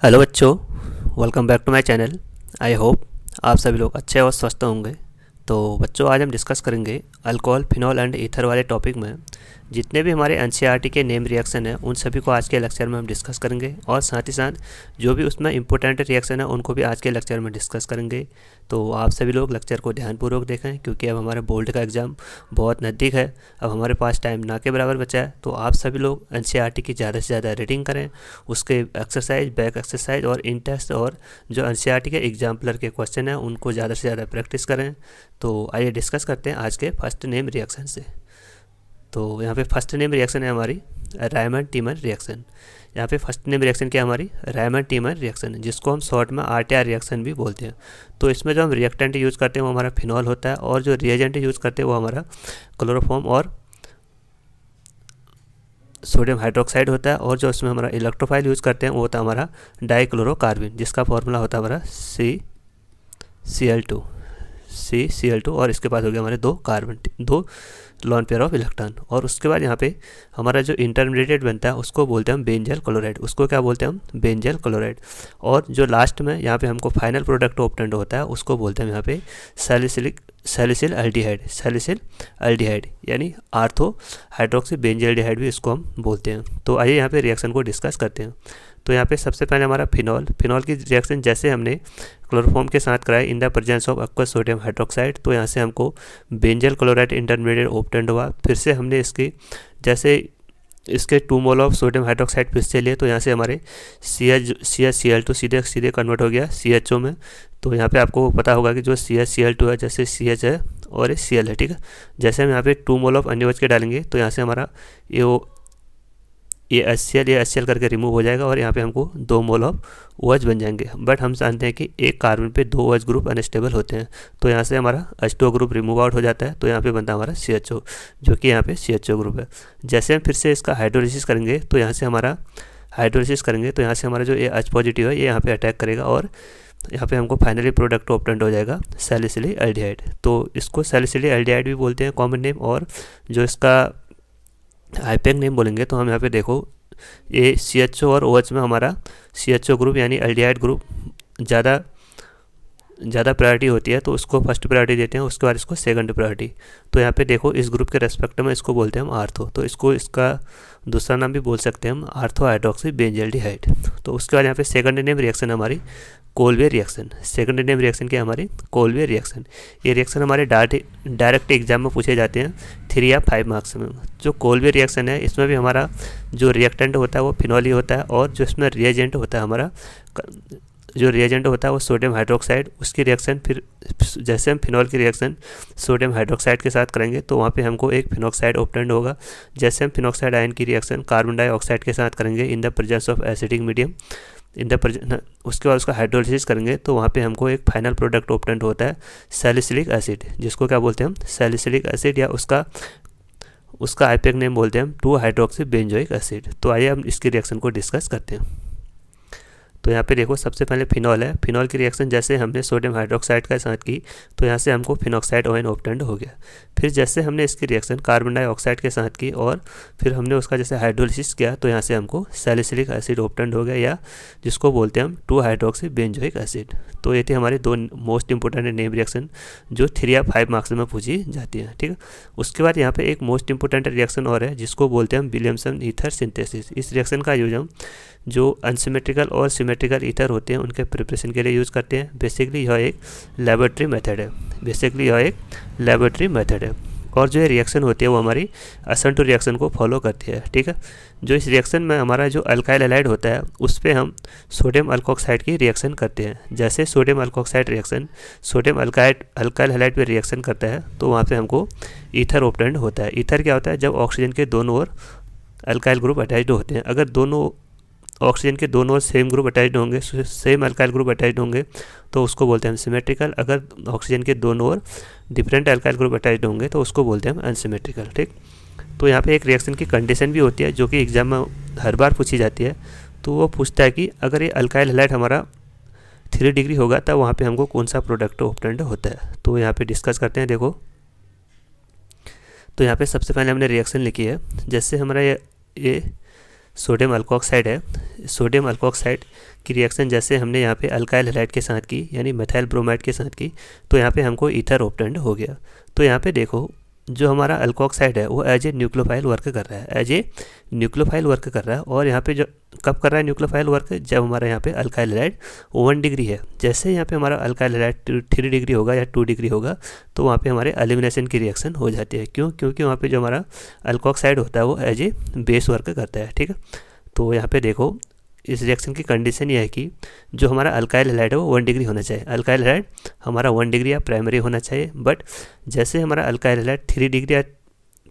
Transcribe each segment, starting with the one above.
Hello बच्चों, welcome back to my channel. I hope आप सभी लोग अच्छे और स्वस्थ होंगे। तो बच्चों, आज हम डिस्कस करेंगे अल्कोहल, फिनॉल एंड ईथर वाले टॉपिक में जितने भी हमारे एनसीईआरटी के नेम रिएक्शन हैं उन सभी को आज के लेक्चर में हम डिस्कस करेंगे, और साथ ही साथ जो भी उसमें इंपॉर्टेंट रिएक्शन है उनको भी आज के लेक्चर में डिस्कस करेंगे। तो आप सभी लोग लेक्चर को ध्यानपूर्वक देखें, क्योंकि अब हमारे बोर्ड का एग्ज़ाम बहुत नज़दीक है। अब हमारे पास टाइम ना के बराबर बचा है। तो आप सभी लोग एनसीईआरटी की ज़्यादा से ज़्यादा रीडिंग करें, उसके एक्सरसाइज, बैक एक्सरसाइज और इन टेस्ट और जो एनसीईआरटी के एग्जाम्पलर के क्वेश्चन हैं उनको ज़्यादा से ज़्यादा प्रैक्टिस करें। तो आइए डिस्कस करते हैं आज के फर्स्ट नेम रिएक्शन से। तो यहाँ पे फर्स्ट नेम रिएक्शन है हमारी रायमंड टीमर रिएक्शन। यहाँ पे फर्स्ट नेम रिएक्शन क्या है हमारी? रायमंड टीमर रिएक्शन, जिसको हम शॉर्ट में आरटीआर रिएक्शन भी बोलते हैं। तो इसमें जो हम रिएक्टेंट यूज़ करते हैं वो हमारा फिनॉल होता है, और जो रिएजेंट यूज़ करते हैं वो हमारा क्लोरोफॉर्म और सोडियम हाइड्रोक्साइड होता है, और जो उसमें हमारा इलेक्ट्रोफाइल यूज़ करते हैं वो होता है हमारा डाइक्लोरोकार्बन, जिसका फॉर्मूला होता है हमारा CCl2, और इसके पास हो गया हमारे दो लॉन पेयर ऑफ इलेक्ट्रॉन। और उसके बाद यहाँ पे हमारा जो इंटरमीडिएट बनता है उसको बोलते हैं हम बेंजल क्लोराइड। उसको क्या बोलते हैं हम? Benzyl chloride. और जो लास्ट में यहाँ पे हमको फाइनल प्रोडक्ट ऑब्टेंड होता है उसको बोलते हैं यहाँ पे सैलिसिल अल्डिहाइड, यानी आर्थो हाइड्रोक्सी बेंजल्डिहाइड भी इसको हम बोलते हैं। तो आइए यहाँ पे रिएक्शन को डिस्कस करते हैं। तो यहाँ पे सबसे पहले हमारा फिनॉल की रिएक्शन जैसे हमने क्लोरोफॉर्म के साथ कराया in the presence of aqueous sodium hydroxide, तो यहाँ से हमको बेंजल क्लोराइड इंटरमीडिएट ऑब्टेंड हुआ। फिर से हमने जैसे इसके 2 मोल ऑफ सोडियम हाइड्रोक्साइड फिर से लिए, तो यहाँ से हमारे CaCl2 सीधे कन्वर्ट हो गया CHO में। तो यहाँ पे आपको पता होगा कि जो CaCl2 है, जैसे CH है और ये Cl है, ठीक है। जैसे हम यहाँ पे 2 मोल ऑफ NaOH के डालेंगे तो यहाँ से हमारा ये HCl करके रिमूव हो जाएगा, और यहाँ पे हमको 2 मोल ऑफ OH बन जाएंगे। बट हम जानते हैं कि एक कार्बन पे 2 OH ग्रुप अनस्टेबल होते हैं, तो यहाँ से हमारा H2O ग्रुप रिमूव आउट हो जाता है। तो यहाँ पे बनता है हमारा CHO, जो कि यहाँ पे CHO ग्रुप है। जैसे हम फिर से इसका हाइड्रोलिसिस करेंगे तो यहाँ से हमारा जो ये H पॉजिटिव है ये यहाँ पे अटैक करेगा, और यहाँ पे हमको फाइनली प्रोडक्ट ऑब्टेंड हो जाएगा सैलिसिलिक एल्डिहाइड। तो इसको सैलिसिलिक एल्डिहाइड भी बोलते हैं कॉमन नेम, और जो इसका आईपैक नेम बोलेंगे तो हम यहाँ पे देखो ये CHO और OH में हमारा CHO ग्रुप यानी एल्डिहाइड ग्रुप ज़्यादा प्रायोरिटी होती है, तो उसको फर्स्ट प्रायोरिटी देते हैं, उसके बाद इसको सेकंड प्रायोरिटी। तो यहाँ पे देखो इस ग्रुप के रेस्पेक्ट में इसको बोलते हैं हम आर्थो, तो इसका दूसरा नाम भी बोल सकते हैं हम आर्थो हाइड्रोक्सी बेंजल्डिहाइड। तो उसके बाद यहाँ पे सेकंड नेम रिएक्शन हमारी Colway reaction. Second name reaction क्या है हमारी? Colway reaction. ये रिएक्शन हमारे डायरेक्ट एग्जाम में पूछे जाते हैं 3 या 5 मार्क्स में। जो कोलवे रिएक्शन है इसमें भी हमारा जो रिएक्टेंट होता है वो फिनॉल ही होता है, और जो इसमें रिएजेंट होता है वो सोडियम हाइड्रोक्साइड। उसकी रिएक्शन फिर जैसे हम फिनॉल की रिएक्शन सोडियम हाइड्रोक्साइड के साथ करेंगे तो वहाँ पे हमको एक फिनॉक्साइड ऑब्टेंड होगा। जैसे हम फिनॉक्साइड आयन की रिएक्शन कार्बन डाइऑक्साइड के साथ करेंगे in the presence of acidic medium, उसके बाद उसका हाइड्रोलिसिस करेंगे तो वहाँ पे हमको एक फाइनल प्रोडक्ट ऑब्टेंड होता है सैलिसिलिक एसिड, जिसको क्या बोलते हैं हम? सैलिसिलिक एसिड, या उसका आईपैक नेम बोलते हैं हम 2 हाइड्रोक्सी बेंजोइक एसिड। तो आइए हम इसकी रिएक्शन को डिस्कस करते हैं। तो यहाँ पे देखो सबसे पहले फिनॉल है। फिनॉल की रिएक्शन जैसे हमने सोडियम हाइड्रोक्साइड के साथ की तो यहाँ से हमको फिनॉक्साइड आयन ऑब्टेंड हो गया। फिर जैसे हमने इसकी रिएक्शन कार्बन डाइऑक्साइड के साथ की और फिर हमने उसका जैसे हाइड्रोलिसिस किया तो यहाँ से हमको सैलिसिलिक एसिड ऑब्टेंड हो गया, या जिसको बोलते हैं हम 2 हाइड्रोक्सी बेंजोइक एसिड। तो ये थे हमारी 2 मोस्ट इंपॉर्टेंट नेम रिएक्शन जो 3 या 5 मार्क्स में पूछी जाती है, ठीक है। उसके बाद यहाँ पे एक मोस्ट इंपॉर्टेंट रिएक्शन और है जिसको बोलते हैं हम विलियमसन ईथर सिंथेसिस। इस रिएक्शन का यूज हम जो अनसिमेट्रिकल और सिमेट्रिकल ईथर होते हैं उनके प्रिपरेशन के लिए यूज़ करते हैं। बेसिकली यह एक लेबोरेटरी मेथड है। और जो ये रिएक्शन होती है वो हमारी असंटू रिएक्शन को फॉलो करती है, ठीक है। जो इस रिएक्शन में हमारा जो अल्काइल हैलाइड होता है उस पर हम सोडियम अल्कोक्साइड की रिएक्शन करते हैं। जैसे sodium alkoxide reaction sodium alkyl halide पे रिएक्शन करता है तो वहाँ पे हमको ईथर ऑब्टेंड होता है। ईथर क्या होता है? जब ऑक्सीजन के दोनों ओर अल्काइल ग्रुप अटैच्ड होते हैं। अगर दोनों ऑक्सीजन के दोनों ओर सेम ग्रुप अटैच्ड होंगे, सेम अल्काइल ग्रुप अटैच्ड होंगे तो उसको बोलते हैं हम सिमेट्रिकल। अगर ऑक्सीजन के दोनों ओर डिफरेंट अल्काइल ग्रुप अटैच्ड होंगे तो उसको बोलते हैं हम अनसिमेट्रिकल, ठीक। तो यहाँ पे एक रिएक्शन की कंडीशन भी होती है जो कि एग्जाम में हर बार पूछी जाती है। तो वो पूछता है कि अगर ये अल्काइल हैलाइड हमारा 3 डिग्री होगा तब वहाँ पे हमको कौन सा प्रोडक्ट ऑब्टेंड होता है। तो यहाँ पे डिस्कस करते हैं। देखो तो यहाँ पे सबसे पहले हमने रिएक्शन लिखी है। जैसे हमारा ये सोडियम अल्कोक्साइड है, सोडियम अल्कोक्साइड की रिएक्शन जैसे हमने यहाँ पे अल्काइल हैलाइड के साथ की यानी मेथाइल ब्रोमाइड के साथ की, तो यहाँ पे हमको ईथर ऑब्टेन्ड हो गया। तो यहाँ पे देखो जो हमारा अल्कोक्साइड है वो एज ए न्यूक्लियोफाइल वर्क कर रहा है, एज ए न्यूक्लियोफाइल वर्क कर रहा है। और यहाँ पे जो कब कर रहा है न्यूक्लियोफाइल वर्क, जब हमारा यहाँ पे अल्काइल हैलाइड 1 डिग्री है। जैसे यहाँ पे हमारा अल्काइल हैलाइड 3 डिग्री होगा या 2 डिग्री होगा तो वहाँ पे हमारे एलिमिनेशन की रिएक्शन हो जाती है। क्यों? क्योंकि वहाँ पे जो हमारा अल्कोक्साइड होता है वो एज ए बेस वर्क करता है। ठीक है, तो यहाँ पे देखो इस रिएक्शन की कंडीशन ये है कि जो हमारा अल्काइल हैलाइड है वो 1 डिग्री होना चाहिए। अल्काइल हैलाइड हमारा 1 डिग्री या प्राइमरी होना चाहिए, बट जैसे हमारा अल्काइल हैलाइड 3 डिग्री या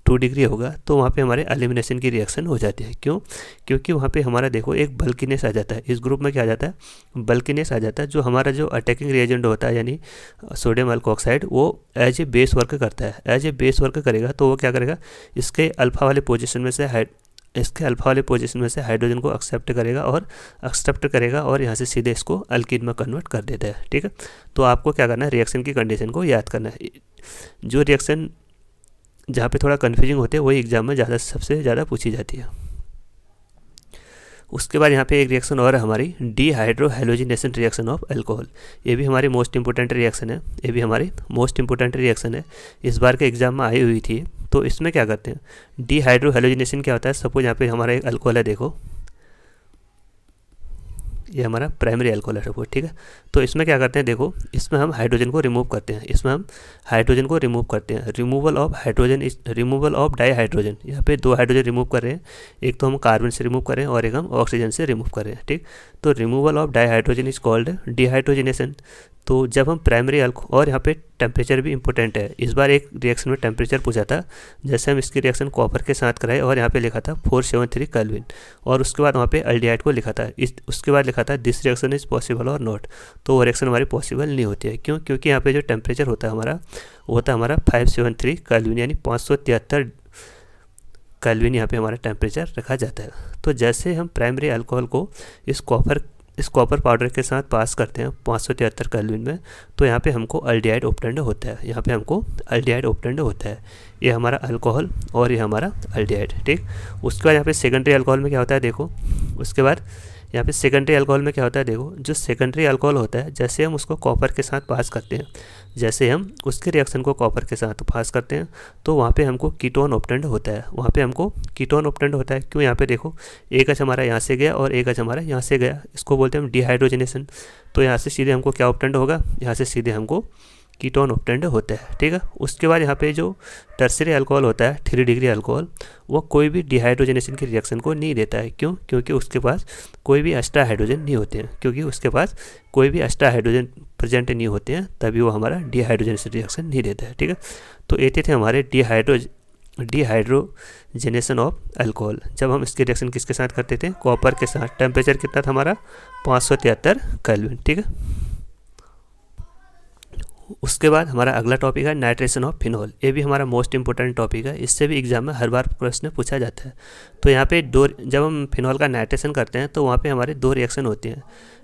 2 डिग्री होगा तो वहाँ पे हमारे एलिमिनेशन की रिएक्शन हो जाती है। क्यों? क्योंकि वहाँ पे हमारा देखो एक बल्कीनेस आ जाता है। इस ग्रुप में क्या आ जाता है? बल्कीनेस आ जाता है। जो हमारा जो अटैकिंग रिएजेंट होता है यानी सोडियम अल्कोक्साइड वो एज ए बेस वर्क करता है। एज ए बेस वर्क करेगा तो वो क्या करेगा, इसके अल्फा वाले पोजिशन में से हाइड्रोजन को एक्सेप्ट करेगा और यहाँ से सीधे इसको अल्कीन में कन्वर्ट कर देता है। ठीक है, तो आपको क्या करना है, रिएक्शन की कंडीशन को याद करना है। जो रिएक्शन जहाँ पे थोड़ा कन्फ्यूजिंग होते हैं वही एग्जाम में सबसे ज़्यादा पूछी जाती है। उसके बाद यहाँ पे एक रिएक्शन और है हमारी डीहाइड्रोहैलोजिनेशन रिएक्शन ऑफ अल्कोहल। ये भी हमारी मोस्ट इंपॉर्टेंट रिएक्शन है, इस बार के एग्जाम में आई हुई थी। तो इसमें क्या करते हैं, डीहाइड्रोहैलोजिनेशन क्या होता है, सपोज यहाँ पे हमारा एक अल्कोहल है, देखो ये हमारा प्राइमरी अल्कोहल है सपोज। ठीक है, तो इसमें क्या करते हैं, देखो इसमें हम हाइड्रोजन को रिमूव करते हैं, रिमूवल ऑफ डाईहाइड्रोजन। यहाँ पे 2 हाइड्रोजन रिमूव कर रहे हैं, एक तो हम कार्बन से रिमूव कर रहे हैं और एक हम ऑक्सीजन से रिमूव कर रहे हैं। ठीक, तो removal of dihydrogen is called dehydrogenation. तो जब हम प्राइमरी और यहाँ पे टेम्परेचर भी इंपॉर्टेंट है। इस बार एक रिएक्शन में टेम्परेचर पूछा था, जैसे हम इसकी रिएक्शन कॉपर के साथ कराए और यहाँ पे लिखा था 473 केल्विन, और उसके बाद वहाँ पे एल्डिहाइड को लिखा था, उसके बाद लिखा था दिस रिएक्शन इज पॉसिबल और नॉट। तो वो रिएक्शन हमारी पॉसिबल नहीं होती है। क्यों? क्योंकि यहाँ पे जो टेम्परेचर होता है हमारा वो होता है हमारा 573 केल्विन यानी 573 केल्विन यहाँ पे हमारा टेम्परेचर रखा जाता है। तो जैसे हम प्राइमरी अल्कोहल को इस कॉपर पाउडर के साथ पास करते हैं 573 केल्विन में, तो यहाँ पे हमको एल्डिहाइड ऑब्टेन्ड होता है। ये हमारा अल्कोहल और ये हमारा एल्डिहाइड। ठीक, उसके बाद यहाँ पे सेकेंडरी अल्कोहल में क्या होता है, देखो उसके बाद यहाँ पे सेकेंडरी अल्कोहल में क्या होता है, देखो जो सेकेंडरी अल्कोहल होता है जैसे हम उसको कॉपर के साथ पास करते हैं, जैसे हम उसके रिएक्शन को कॉपर के साथ पास करते हैं तो वहाँ पे हमको कीटोन ऑब्टेन्ड होता है। क्यों? यहाँ पे देखो एक एच हमारा यहाँ से गया और एक एच हमारा यहाँ से गया, इसको बोलते हैं हम डीहाइड्रोजनेशन। तो यहाँ से सीधे हमको क्या ऑब्टेन्ड होगा, यहाँ से सीधे हमको कीटोन ऑब्टेन्ड होता है। ठीक है, उसके बाद यहाँ पे जो टर्सरी अल्कोहल होता है 3 डिग्री अल्कोहल, वो कोई भी डिहाइड्रोजनेशन की रिएक्शन को नहीं देता है। क्यों? क्योंकि उसके पास कोई भी एक्स्ट्रा हाइड्रोजन नहीं प्रेजेंट नहीं होते हैं, तभी वो हमारा डिहाइड्रोजनेशन रिएक्शन नहीं देता है। ठीक है, तो ये थे हमारे डिहाइड्रोजनेशन ऑफ अल्कोहल। जब हम इसकी रिएक्शन किसके साथ करते थे, कॉपर के साथ। टेम्परेचर कितना था हमारा 573 केल्विन। ठीक है, उसके बाद हमारा अगला टॉपिक है नाइट्रेशन ऑफ फिनॉल। ये भी हमारा मोस्ट इंपॉर्टेंट टॉपिक है, इससे भी एग्जाम में हर बार प्रश्न पूछा जाता है। तो यहाँ पे जब हम फिनॉल का नाइट्रेशन करते हैं तो वहाँ पे हमारे 2 रिएक्शन होती हैं।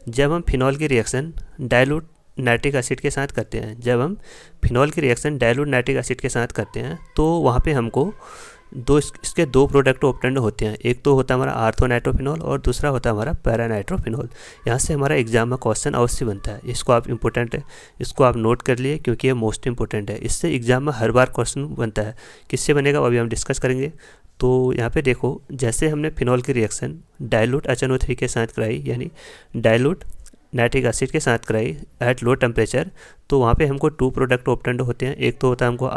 जब हम फिनॉल की रिएक्शन डाइल्यूट नाइट्रिक एसिड के साथ करते हैं, तो वहाँ पे हमको इसके 2 प्रोडक्ट ऑब्टेन्ड होते हैं। एक तो होता है हमारा आर्थोनाइट्रोफिनॉल और दूसरा होता है हमारा पैरानाइट्रोफिनॉल। यहाँ से हमारा एग्जाम में क्वेश्चन अवश्य बनता है। इसको आप नोट कर लिए क्योंकि ये मोस्ट इंपॉर्टेंट है। इससे एग्जाम में हर बार क्वेश्चन बनता है। किससे बनेगा वो अभी हम डिस्कस करेंगे। तो यहाँ पे देखो जैसे हमने फिनॉल की रिएक्शन डाइल्यूट HNO3 के साथ कराई यानी डाइल्यूट नाइट्रिक एसिड के साथ कराई एट लो टेम्परेचर, तो वहाँ पे हमको 2 प्रोडक्ट ऑब्टेन्ड होते हैं। एक तो होता है हमको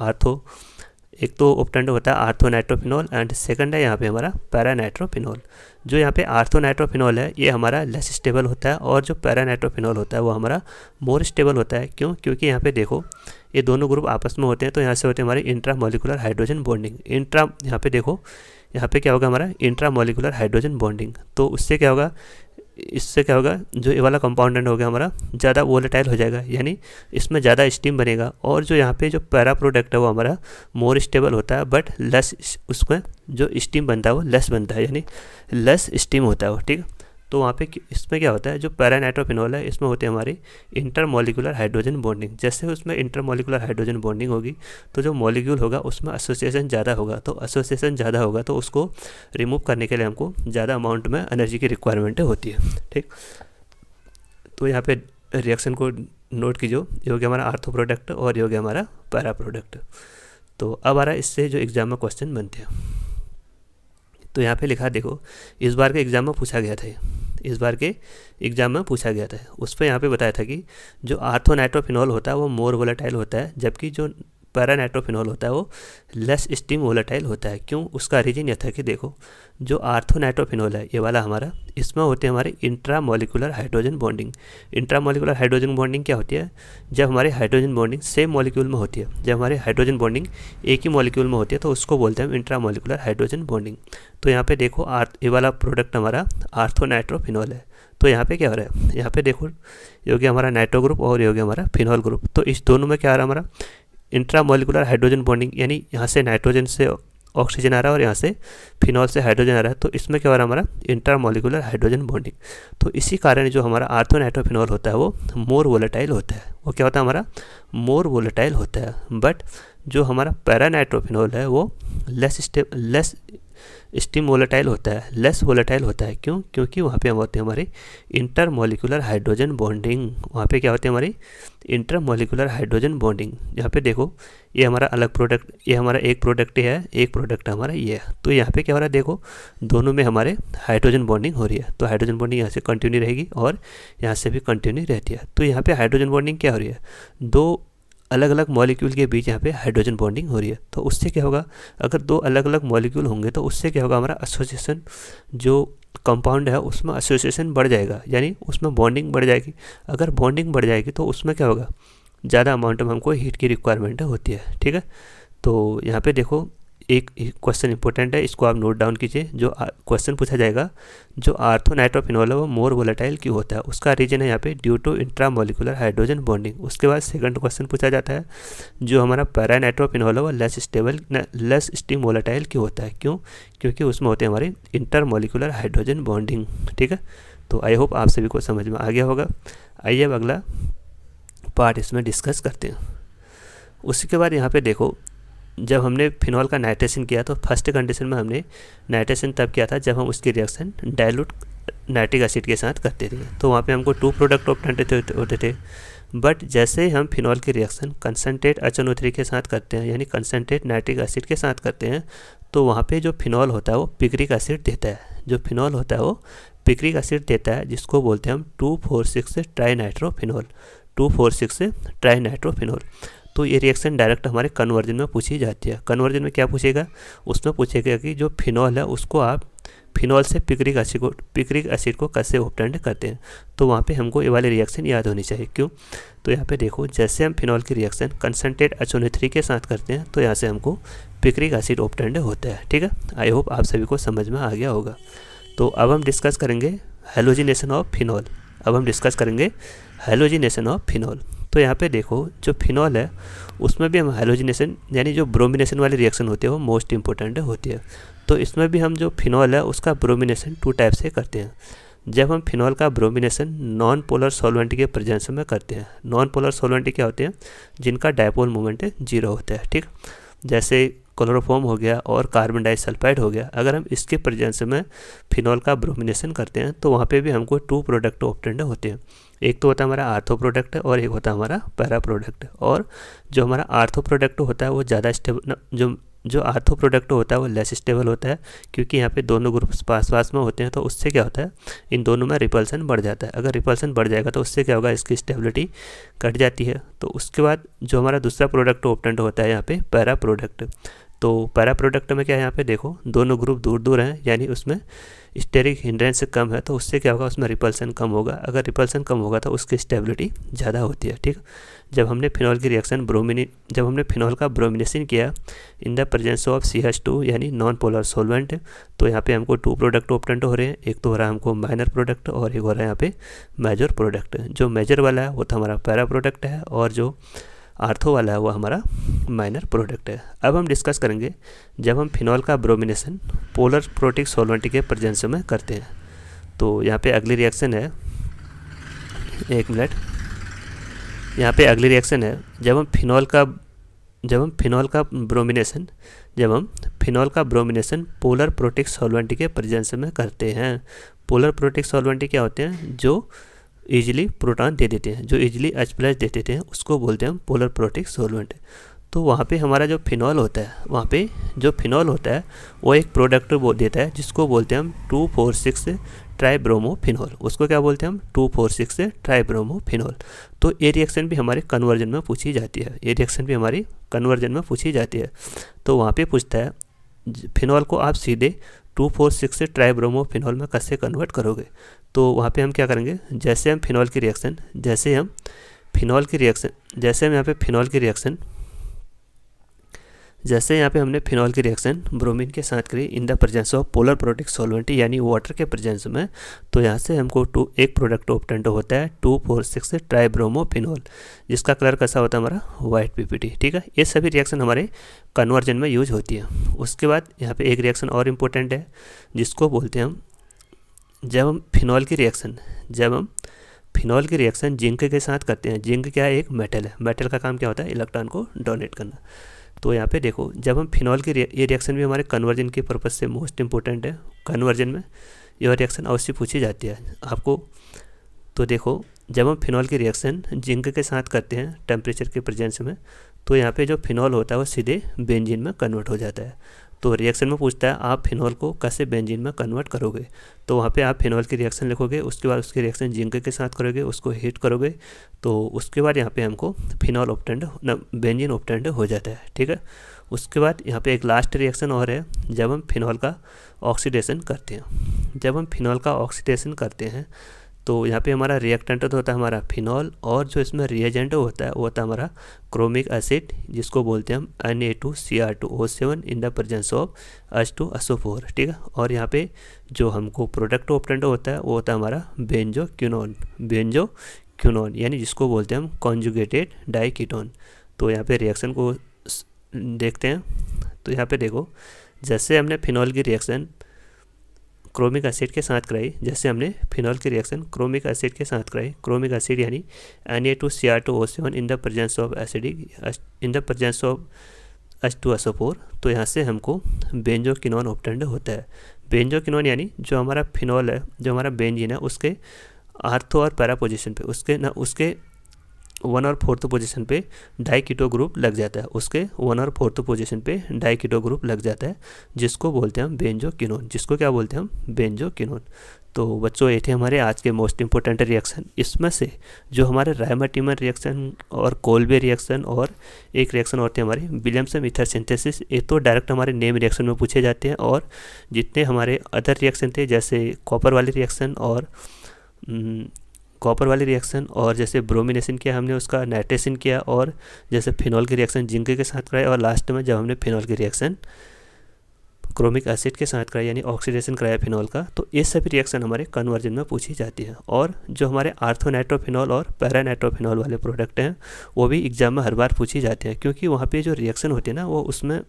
ऑब्टेन्ड होता है आर्थोनाइट्रोफिनॉल एंड सेकंड है यहाँ पे हमारा पैरानाइट्रोफिनॉल। जो यहाँ पे आर्थोनाइट्रोफिनॉल है ये हमारा लेस स्टेबल होता है और जो पैरानाइट्रोफिनॉल होता है वो हमारा मोर स्टेबल होता है। क्यों? क्योंकि यहाँ पे देखो ये दोनों ग्रुप आपस में होते हैं, तो यहाँ से होते हैं हमारे इंट्रामोलिकुलर हाइड्रोजन बॉन्डिंग। यहाँ पे देखो यहाँ पे क्या होगा हमारा इंट्रामोलिकुलर हाइड्रोजन बॉन्डिंग। तो इससे क्या होगा जो ये वाला कंपाउंडेंट हो गया हमारा ज़्यादा वोलेटाइल हो जाएगा, यानी इसमें ज़्यादा स्टीम बनेगा। और जो यहाँ पे जो पैरा प्रोडक्ट है वो हमारा मोर स्टेबल होता है, बट लेस उसमें जो स्टीम बनता है वो लेस बनता है, यानी लेस स्टीम होता है वो। ठीक है, तो वहाँ पे इसमें क्या होता है, जो पैरा नाइट्रोफिनॉल है इसमें होती है हमारी इंटरमॉलिक्यूलर हाइड्रोजन बॉन्डिंग। जैसे उसमें इंटरमॉलिक्यूलर हाइड्रोजन बॉन्डिंग होगी तो जो मॉलिक्यूल होगा उसमें एसोसिएशन ज़्यादा होगा, तो एसोसिएशन ज़्यादा होगा तो उसको रिमूव करने के लिए हमको ज़्यादा अमाउंट में एनर्जी की रिक्वायरमेंट होती है, ठीक। तो यहाँ पे रिएक्शन को नोट कीजिए, ये हो गया हमारा आर्थो प्रोडक्ट और ये हो गया हमारा पैरा प्रोडक्ट। तो अब आ रहा है इससे जो एग्जाम में क्वेश्चन बनते हैं। तो यहाँ पे लिखा देखो, इस बार के एग्ज़ाम में पूछा गया था, इस बार के एग्ज़ाम में पूछा गया था, उस पर यहाँ पे बताया था कि जो आर्थो नाइट्रोफिनॉल होता है वो मोर वोलेटाइल होता है, जबकि जो पैरा नाइट्रोफिनॉल होता है वो लेस स्टीम वोलेटाइल होता है। क्यों? उसका रीजन यह था कि देखो, जो आर्थो नाइट्रोफिनॉल है ये वाला हमारा, इसमें होते हैं हमारे intramolecular hydrogen bonding. Intramolecular hydrogen bonding क्या होती है? जब हमारे हाइड्रोजन बॉन्डिंग सेम मॉलिक्यूल में होती है, जब हमारे हाइड्रोजन बॉन्डिंग एक ही मॉलिक्यूल में होती है तो उसको बोलते हैं हम इंट्रामॉलिक्यूलर हाइड्रोजन बॉन्डिंग। तो यहाँ पे देखो ये वाला प्रोडक्ट हमारा आर्थो नाइट्रोफिनॉल है। तो यहाँ पे क्या हो रहा है, यहाँ पे देखो ये हो गया हमारा नाइट्रो ग्रुप और ये हो गया हमारा फिनॉल ग्रुप। तो इस दोनों में क्या आ रहा है हमारा इंट्रामॉलिक्यूलर हाइड्रोजन बॉन्डिंग, यानी यहाँ से नाइट्रोजन से ऑक्सीजन आ रहा है और यहाँ से फिनॉल से हाइड्रोजन आ रहा है, तो इसमें क्या हो रहा है हमारा इंट्रामॉलिक्यूलर हाइड्रोजन बॉन्डिंग। तो इसी कारण जो हमारा आर्थो नाइट्रोफिनॉल होता है वो मोर वोलेटाइल होता है। वो क्या होता है हमारा मोर वोलेटाइल होता है। बट जो हमारा पैरा नाइट्रोफिनॉल है वो लेस स्टीम वोलेटाइल होता है, लेस वोलेटाइल होता है। क्यों? क्योंकि वहाँ पे हम होते हैं हमारी इंटरमॉलिक्यूलर हाइड्रोजन बॉन्डिंग। वहाँ पे क्या होती है हमारी इंटरमॉलिक्यूलर हाइड्रोजन बॉन्डिंग। यहाँ पे देखो ये हमारा अलग प्रोडक्ट, ये हमारा एक प्रोडक्ट है, एक प्रोडक्ट हमारा ये है। तो यहाँ पे क्या हो रहा है, देखो दोनों में हमारे हाइड्रोजन बॉन्डिंग हो रही है। तो हाइड्रोजन बॉन्डिंग यहाँ से कंटिन्यू रहेगी और यहाँ से भी कंटिन्यू रहती है। तो यहाँ पे हाइड्रोजन बॉन्डिंग क्या हो रही है, दो अलग अलग मॉलिक्यूल के बीच यहाँ पे हाइड्रोजन बॉन्डिंग हो रही है। तो उससे क्या होगा, अगर दो अलग अलग मॉलिक्यूल होंगे तो उससे क्या होगा, हमारा एसोसिएशन जो कंपाउंड है उसमें एसोसिएशन बढ़ जाएगा, यानी उसमें बॉन्डिंग बढ़ जाएगी। अगर बॉन्डिंग बढ़ जाएगी तो उसमें क्या होगा, ज़्यादा अमाउंट में हमको हीट की रिक्वायरमेंट होती है, ठीक है। तो यहाँ पे देखो एक क्वेश्चन इंपॉर्टेंट है, इसको आप नोट डाउन कीजिए। जो क्वेश्चन पूछा जाएगा, जो आर्थो नाइट्रोफिनॉल है वो मोर वोलेटाइल क्यों होता है, उसका रीजन है यहाँ पे due to intramolecular hydrogen bonding. उसके बाद सेकंड क्वेश्चन पूछा जाता है, जो हमारा पैरा नाइट्रोफिनॉल है वो लेस स्टीम वोलेटाइल क्यों होता है। क्यों? क्योंकि उसमें होते हैं हमारी इंटरमॉलिक्यूलर हाइड्रोजन बॉन्डिंग, ठीक है। तो आई होप आप सभी को समझ में आ गया होगा। आइए अब अगला पार्ट इसमें डिस्कस करते हैं। उसके बाद यहाँ पे देखो, जब हमने फिनॉल का नाइट्रेशन किया तो फर्स्ट कंडीशन में हमने नाइट्रेशन तब किया था जब हम उसकी रिएक्शन डाइल्यूट नाइट्रिक एसिड के साथ करते थे। तो वहाँ पे हमको 2 प्रोडक्ट ऑब्टेन्ड होते थे। बट जैसे हम फिनॉल की रिएक्शन कंसनट्रेट HNO3 के साथ करते हैं, यानी कंसनट्रेट नाइट्रिक एसिड के साथ करते हैं, तो वहाँ पे जो फिनॉल होता है वो पिक्रिक एसिड देता है। जो फिनॉल होता है वो पिक्रिक एसिड देता है, जिसको बोलते हैं हम 2,4,6 ट्राइनाइट्रोफिनॉल, 2,4,6 ट्राइनाइट्रोफिनॉल। तो ये रिएक्शन डायरेक्ट हमारे कन्वर्जन में पूछी जाती है। कन्वर्जन में क्या पूछेगा, उसमें पूछेगा कि जो फिनॉल है उसको आप फिनॉल से पिक्रिक एसिड को कैसे ऑब्टेंड करते हैं। तो वहाँ पे हमको ये वाली रिएक्शन याद होनी चाहिए। क्यों? तो यहाँ पे देखो, जैसे हम फिनॉल की रिएक्शन कंसनट्रेट HNO3 के साथ करते हैं तो यहाँ से हमको पिक्रिक एसिड ऑब्टेंड होता है, ठीक है। आई होप आप सभी को समझ में आ गया होगा। तो अब हम डिस्कस करेंगे हैलोजिनेशन ऑफ फिनॉल। अब हम डिस्कस करेंगे हैलोजिनेशन ऑफ फिनॉल। तो यहाँ पे देखो, जो फिनॉल है उसमें भी हम हैलोजिनेशन यानी जो ब्रोमिनेशन वाली रिएक्शन होती है वो मोस्ट इंपॉर्टेंट होती है। तो इसमें भी हम जो फिनॉल है उसका ब्रोमिनेशन 2 टाइप से करते हैं। जब हम फिनॉल का ब्रोमिनेशन नॉन पोलर सॉल्वेंट के प्रेजेंस में करते हैं। नॉन पोलर सॉल्वेंट क्या होते हैं, जिनका डायपोल मोमेंट 0 होता है, ठीक। जैसे क्लोरोफॉर्म हो गया और कार्बन डाइसल्फाइड हो गया। अगर हम इसके प्रेजेंस में फिनॉल का ब्रोमिनेशन करते हैं तो वहाँ पे भी हमको 2 प्रोडक्ट ऑब्टेन्ड होते हैं। एक तो होता है हमारा आर्थो प्रोडक्ट और एक होता है हमारा पैरा प्रोडक्ट। और जो हमारा आर्थो प्रोडक्ट होता है वो ज़्यादा स्टेबल, जो आर्थो प्रोडक्ट होता है वो लेस स्टेबल होता है, क्योंकि यहाँ पे दोनों ग्रुप्स पास में होते हैं। तो उससे क्या होता है, इन दोनों में रिपल्सन बढ़ जाता है। अगर रिपल्सन बढ़ जाएगा तो उससे क्या होगा, इसकी स्टेबिलिटी घट जाती है। तो उसके बाद जो हमारा दूसरा प्रोडक्ट ऑब्टेन्ड होता है यहाँ पे पैरा प्रोडक्ट। तो पैरा प्रोडक्ट में क्या है, यहाँ पे देखो दोनों ग्रुप दूर दूर हैं, यानी उसमें स्टेरिक हिंड्रेंस कम है, तो उससे क्या होगा, उसमें रिपल्सन कम होगा। अगर रिपल्सन कम होगा तो उसकी स्टेबिलिटी ज़्यादा होती है, ठीक। जब हमने फिनॉल की रिएक्शन जब हमने फिनॉल का ब्रोमिनेशन किया in the presence of CH2 यानी नॉन पोलर सॉल्वेंट, तो यहाँ पे हमको 2 प्रोडक्ट ऑब्टेन्ड हो रहे हैं। एक तो हो रहा है हमको माइनर प्रोडक्ट और एक हो रहा है यहाँ पे मेजर प्रोडक्ट। जो मेजर वाला है वो तो हमारा पैरा प्रोडक्ट है और जो आर्थो वाला है वो हमारा माइनर प्रोडक्ट है। अब हम डिस्कस करेंगे जब हम फिनॉल का ब्रोमिनेशन पोलर प्रोटिक सॉल्वेंट के प्रेजेंस में करते हैं। तो यहाँ पे अगली रिएक्शन है, एक मिनट, यहाँ पे अगली रिएक्शन है जब हम फिनॉल का ब्रोमिनेशन पोलर प्रोटिक सॉल्वेंट के प्रेजेंस में करते हैं। पोलर प्रोटिक सॉल्वेंट क्या होते हैं? जो ईजिली प्रोटॉन दे देते हैं, जो ईजिली H+ दे देते हैं, उसको बोलते हैं हम पोलर प्रोटिक सॉल्वेंट। तो वहाँ पे हमारा जो फिनॉल होता है, वहाँ पे जो फिनॉल होता है वो एक प्रोडक्ट वो देता है जिसको बोलते हैं हम 2,4,6 ट्राइब्रोमोफिनॉल। उसको क्या बोलते हैं हम? 2,4,6 ट्राइब्रोमोफिनॉल। तो ये रिएक्शन भी हमारे कन्वर्जन में पूछी जाती है, ये रिएक्शन भी हमारी कन्वर्जन में पूछी जाती है। तो वहाँ पे पूछता है फिनॉल को आप सीधे 2,4,6 ट्राइब्रोमोफिनॉल में कैसे कन्वर्ट करोगे? तो वहाँ पे हम क्या करेंगे, जैसे हम यहाँ पे फिनॉल की रिएक्शन ब्रोमीन के साथ करी in the presence of polar protic solvent यानी वाटर के प्रेजेंस में, तो यहाँ से हमको एक प्रोडक्ट ऑब्टेंड होता है 2,4,6 ट्राइब्रोमोफिनॉल, जिसका कलर कैसा होता है? हमारा वाइट PPT। ठीक है, ये सभी रिएक्शन हमारे कन्वर्जन में यूज होती है। उसके बाद यहाँ पे एक रिएक्शन और इम्पोर्टेंट है जिसको बोलते हैं हम, जब हम फिनॉल की रिएक्शन जिंक के साथ करते हैं। जिंक क्या है? एक मेटल है। मेटल का काम क्या होता है? इलेक्ट्रॉन को डोनेट करना। तो यहाँ पे देखो, जब हम फिनॉल की ये रिएक्शन भी हमारे कन्वर्जन के पर्पज से मोस्ट इंपॉर्टेंट है। कन्वर्जन में यह रिएक्शन अवश्य पूछी जाती है आपको। तो देखो, जब हम फिनॉल की रिएक्शन जिंक के साथ करते हैं टेम्परेचर के प्रेजेंस में, तो यहाँ पे जो फिनॉल होता है वो सीधे बेंजीन में कन्वर्ट हो जाता है। तो रिएक्शन में पूछता है आप फिनॉल को कैसे बेंजीन में कन्वर्ट करोगे? तो वहाँ पे आप फिनॉल की रिएक्शन लिखोगे, उसके बाद उसकी रिएक्शन जिंक के साथ करोगे, उसको हीट करोगे, तो उसके बाद यहाँ पे हमको फिनॉल ऑब्टेंड बेंजीन ऑब्टेंड हो जाता है। ठीक है, उसके बाद यहाँ पे एक लास्ट रिएक्शन और है, जब हम फिनॉल का ऑक्सीडेशन करते हैं। तो यहाँ पे हमारा रिएक्टेंट तो होता है हमारा फिनॉल, और जो इसमें रिएजेंट होता है वो होता है हमारा क्रोमिक एसिड, जिसको बोलते हैं हम Na2Cr2O7 in the presence of H2SO4। ठीक है, और यहाँ पे जो हमको प्रोडक्ट ऑब्टेंड होता है वो होता है हमारा बेंजोक्विनोन यानी जिसको बोलते हैं हम कॉन्जुगेटेड डाइकीटोन। तो यहाँ पे रिएक्शन को देखते हैं। तो यहाँ पे देखो, जैसे हमने फिनॉल की रिएक्शन क्रोमिक एसिड के साथ कराई, क्रोमिक एसिड यानी Na2Cr2O7 in the presence of H2SO4, तो यहाँ से हमको बेंजोक्विनोन ऑब्टेंड होता है। बेंजोक्विनोन यानी जो हमारा फिनॉल है, जो हमारा बेंजीन है, उसके आर्थो और पैरा पोजीशन पे उसके 1 और 4th पोजीशन पे डाइकीटो ग्रुप लग जाता है, जिसको बोलते हैं हम बेंजोक्विनोन। तो बच्चों, ये थे हमारे आज के मोस्ट इंपॉर्टेंट रिएक्शन। इसमें से जो हमारे रायमर-टिमर रिएक्शन और कोल्बे रिएक्शन और एक रिएक्शन और थे हमारे विलियमसन ईथर सिंथेसिस, ये तो डायरेक्ट हमारे नेम रिएक्शन में पूछे जाते हैं। और जितने हमारे अदर रिएक्शन थे, जैसे कॉपर वाली रिएक्शन और जैसे ब्रोमिनेशन किया हमने, उसका नाइट्रेशन किया, और जैसे फिनॉल की रिएक्शन जिंक के साथ कराया, और लास्ट में जब हमने फिनॉल की रिएक्शन क्रोमिक एसिड के साथ कराया यानी ऑक्सीडेशन कराया फिनॉल का, तो ये सभी रिएक्शन हमारे कन्वर्जन में पूछी जाती है। और जो हमारे आर्थोनाइट्रोफिनॉल और पैरानाइट्रोफिनॉल वाले प्रोडक्ट हैं वो भी एग्जाम में हर बार पूछी जाते हैं, क्योंकि वहाँ पे जो रिएक्शन होती है ना, वो उसमें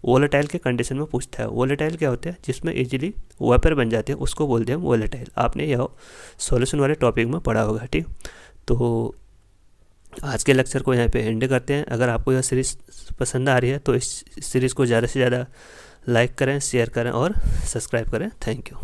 वोलेटाइल के कंडीशन में पूछता है। वोलेटाइल क्या होता है? जिसमें इजीली वेपर बन जाते हैं, उसको बोलते हैं वोलेटाइल। आपने यह सॉल्यूशन वाले टॉपिक में पढ़ा होगा। ठीक, तो आज के लेक्चर को यहाँ पे एंड करते हैं। अगर आपको यह सीरीज़ पसंद आ रही है तो इस सीरीज़ को ज़्यादा से ज़्यादा लाइक करें, शेयर करें और सब्सक्राइब करें। Thank you.